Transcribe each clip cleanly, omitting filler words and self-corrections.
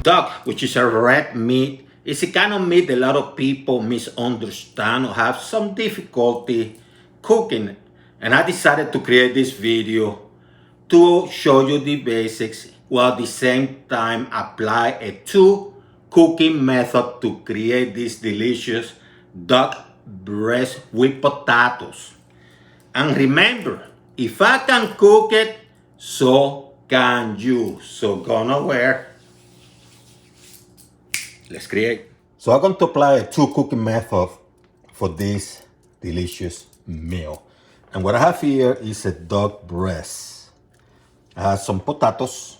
duck, which is a red meat, is a kind of meat a lot of people misunderstand or have some difficulty cooking. And I decided to create this video to show you the basics while at the same time apply a 2 cooking method to create this delicious duck breast with potatoes. And remember, if I can cook it, so can you. So go nowhere. Let's create. So I'm going to apply a 2 cooking method for this delicious meal. And what I have here is a duck breast. I have some potatoes,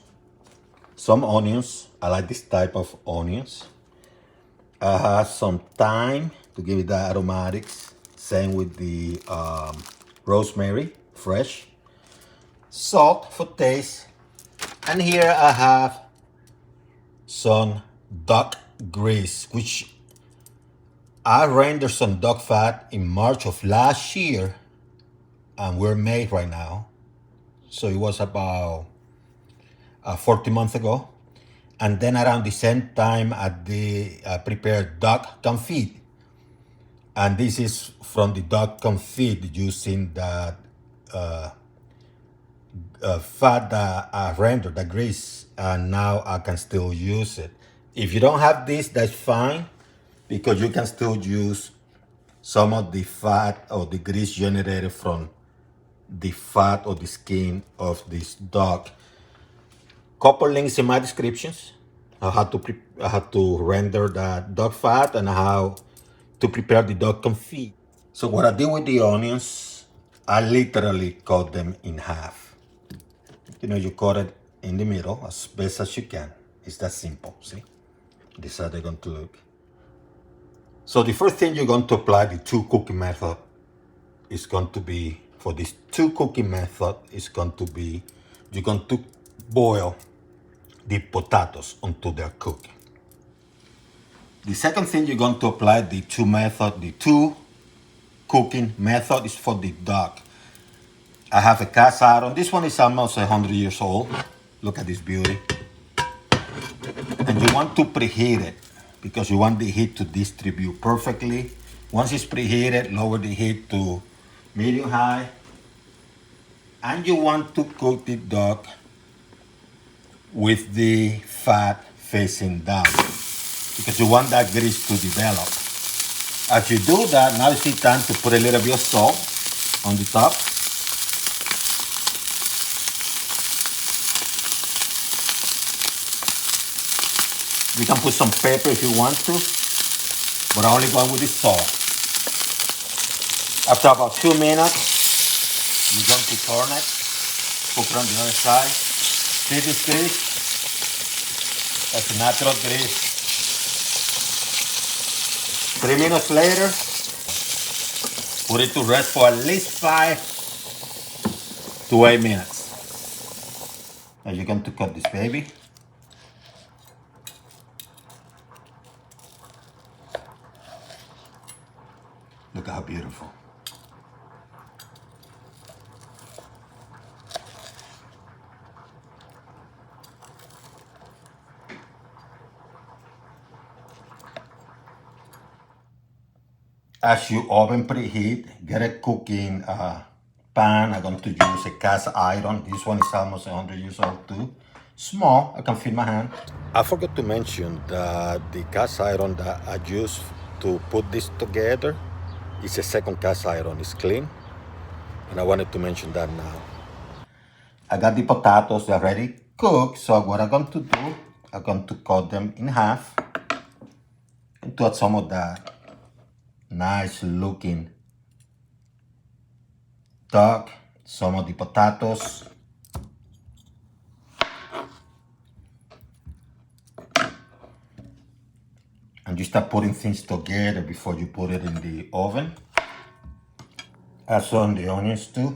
some onions. I like this type of onions. I have some thyme to give it the aromatics. Same with the rosemary, fresh. Salt for taste. And here I have some duck grease, which I rendered some duck fat in March of last year, and we're May right now. So it was about 40 months ago. And then around the same time at the prepared duck confit. And this is from the duck confit using that fat that I rendered, the grease, and now I can still use it. If you don't have this, that's fine, because you can still use some of the fat or the grease generated from the fat or the skin of this duck. Couple links in my descriptions. I had to render the duck fat and how to prepare the duck confit. So what I did with the onions, I literally cut them in half. You know, you cut it in the middle as best as you can. It's that simple, see? This is how they're going to look. So the first thing you're going to apply, the 2 cooking method, is going to be, for this 2 cooking method, is going to be, you're going to boil the potatoes until they're cooking. The second thing you're going to apply, the 2 cooking method, is for the duck. I have a cast iron. This one is almost 100 years old. Look at this beauty. And you want to preheat it because you want the heat to distribute perfectly. Once it's preheated, lower the heat to medium high. And you want to cook the duck with the fat facing down because you want that grease to develop. As you do that, now it's the time to put a little bit of salt on the top. You can put some pepper if you want to, but I only go with the salt. After about 2 minutes, you're going to turn it, cook it on the other side. See this grease? That's natural grease. 3 minutes later, put it to rest for at least 5 to 8 minutes. Now you're going to cut this baby. Look how beautiful. As you oven preheat, get a cooking pan. I'm going to use a cast iron. This one is almost 100 years old too. Small, I can fit my hand. I forgot to mention that the cast iron that I used to put this together is a second cast iron. It's clean, and I wanted to mention that now. I got the potatoes already cooked, so what I'm going to do, I'm going to cut them in half and to add some of that nice looking duck, some of the potatoes. And you start putting things together before you put it in the oven. Add some of the onions too.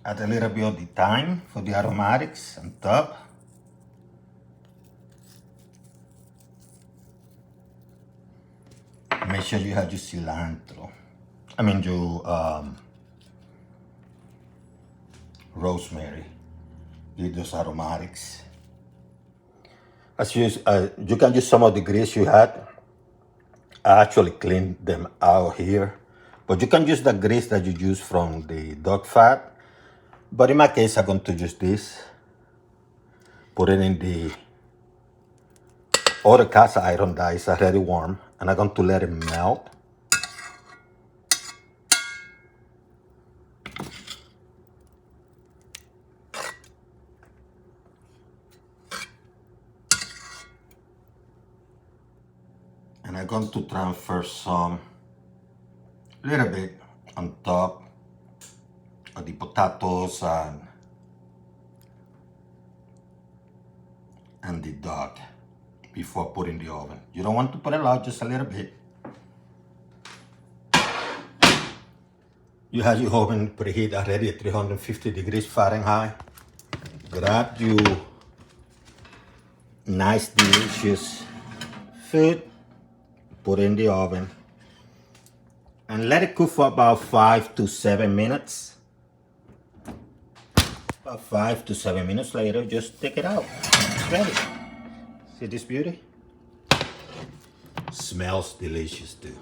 Add a little bit of the thyme for the aromatics on top. Make sure you have your cilantro. I mean your rosemary. Get those aromatics. You can use some of the grease you had. I actually cleaned them out here, but you can use the grease that you use from the dog fat. But in my case, I'm going to use this. Put it in the other cast iron that is already warm, and I'm going to let it melt. And I'm going to transfer some, little bit on top of the potatoes and the dog before putting in the oven. You don't want to put a lot, just a little bit. You have your oven preheat already at 350 degrees Fahrenheit. Grab your nice, delicious food, put it in the oven, and let it cook for about 5 to 7 minutes. About 5 to 7 minutes later, just take it out. It's ready. See this beauty? Smells delicious too.